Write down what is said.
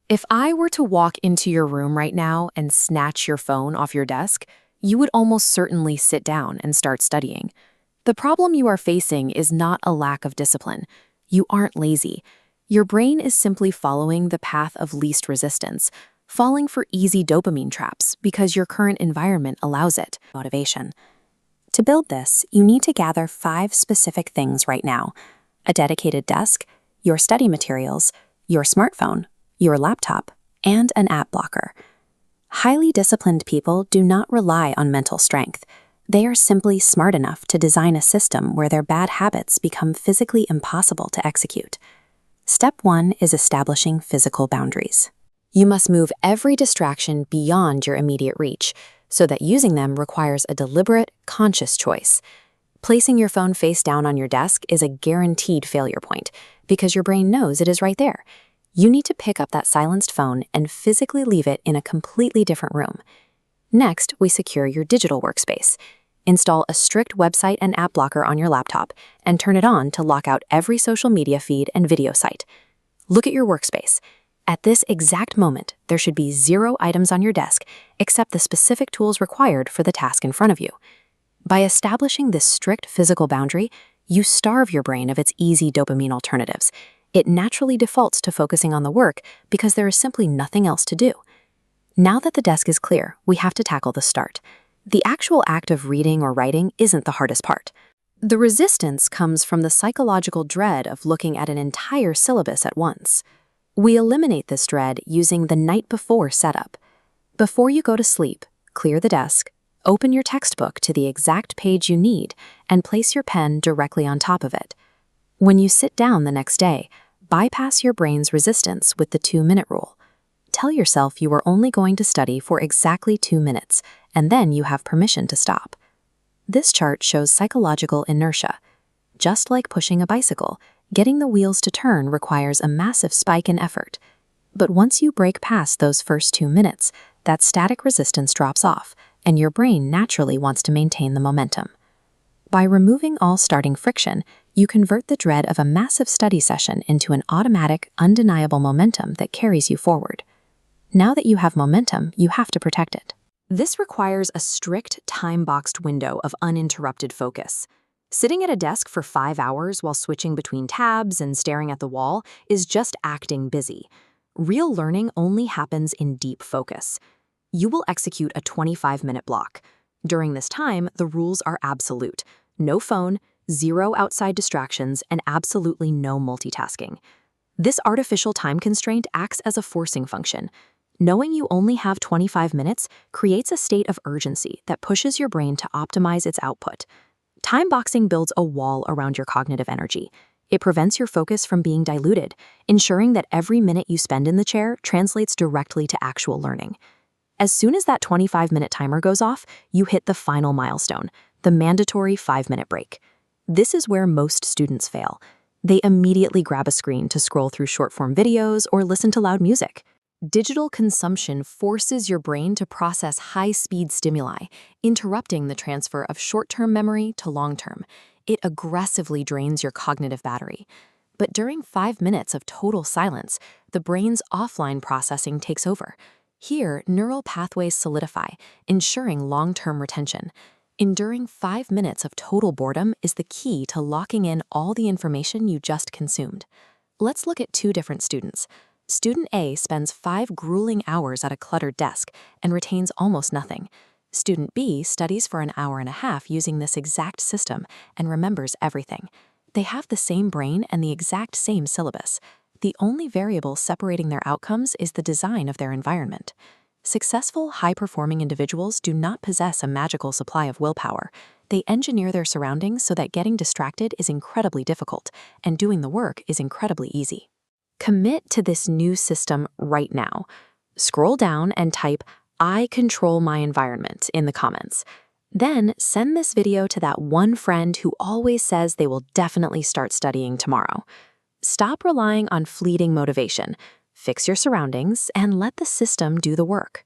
If I were to walk into your room right now and snatch your phone off your desk, you would almost certainly sit down and start studying. The problem you are facing is not a lack of discipline. You aren't lazy. Your brain is simply following the path of least resistance, falling for easy dopamine traps because your current environment allows it. Motivation. To build this, you need to gather 5 specific things right now: a dedicated desk, your study materials, your smartphone, your laptop, and an app blocker. Highly disciplined people do not rely on mental strength. They are simply smart enough to design a system where their bad habits become physically impossible to execute. Step 1 is establishing physical boundaries. You must move every distraction beyond your immediate reach, so that using them requires a deliberate, conscious choice. Placing your phone face down on your desk is a guaranteed failure point, because your brain knows it is right there. You need to pick up that silenced phone and physically leave it in a completely different room. Next, we secure your digital workspace. Install a strict website and app blocker on your laptop and turn it on to lock out every social media feed and video site. Look at your workspace. At this exact moment, there should be 0 items on your desk except the specific tools required for the task in front of you. By establishing this strict physical boundary, you starve your brain of its easy dopamine alternatives. It naturally defaults to focusing on the work because there is simply nothing else to do. Now that the desk is clear, we have to tackle the start. The actual act of reading or writing isn't the hardest part. The resistance comes from the psychological dread of looking at an entire syllabus at once. We eliminate this dread using the night before setup. Before you go to sleep, clear the desk, open your textbook to the exact page you need, and place your pen directly on top of it. When you sit down the next day, bypass your brain's resistance with the 2-minute rule. Tell yourself you are only going to study for exactly 2 minutes, and then you have permission to stop. This chart shows psychological inertia. Just like pushing a bicycle, getting the wheels to turn requires a massive spike in effort. But once you break past those first 2 minutes, that static resistance drops off, and your brain naturally wants to maintain the momentum. By removing all starting friction, you convert the dread of a massive study session into an automatic, undeniable momentum that carries you forward. Now that you have momentum, you have to protect it. This requires a strict, time-boxed window of uninterrupted focus. Sitting at a desk for 5 hours while switching between tabs and staring at the wall is just acting busy. Real learning only happens in deep focus. You will execute a 25-minute block. During this time, the rules are absolute. No phone, 0 outside distractions, and absolutely no multitasking. This artificial time constraint acts as a forcing function. Knowing you only have 25 minutes creates a state of urgency that pushes your brain to optimize its output. Time boxing builds a wall around your cognitive energy. It prevents your focus from being diluted, ensuring that every minute you spend in the chair translates directly to actual learning. As soon as that 25-minute timer goes off, you hit the final milestone, the mandatory 5-minute break. This is where most students fail. They immediately grab a screen to scroll through short-form videos or listen to loud music. Digital consumption forces your brain to process high-speed stimuli, interrupting the transfer of short-term memory to long-term. It aggressively drains your cognitive battery. But during 5 minutes of total silence, the brain's offline processing takes over. Here, neural pathways solidify, ensuring long-term retention. Enduring 5 minutes of total boredom is the key to locking in all the information you just consumed. Let's look at 2 different students. Student A spends 5 grueling hours at a cluttered desk and retains almost nothing. Student B studies for an hour and a half using this exact system and remembers everything. They have the same brain and the exact same syllabus. The only variable separating their outcomes is the design of their environment. Successful, high-performing individuals do not possess a magical supply of willpower. They engineer their surroundings so that getting distracted is incredibly difficult, and doing the work is incredibly easy. Commit to this new system right now. Scroll down and type, "I control my environment" in the comments. Then send this video to that one friend who always says they will definitely start studying tomorrow. Stop relying on fleeting motivation. Fix your surroundings and let the system do the work.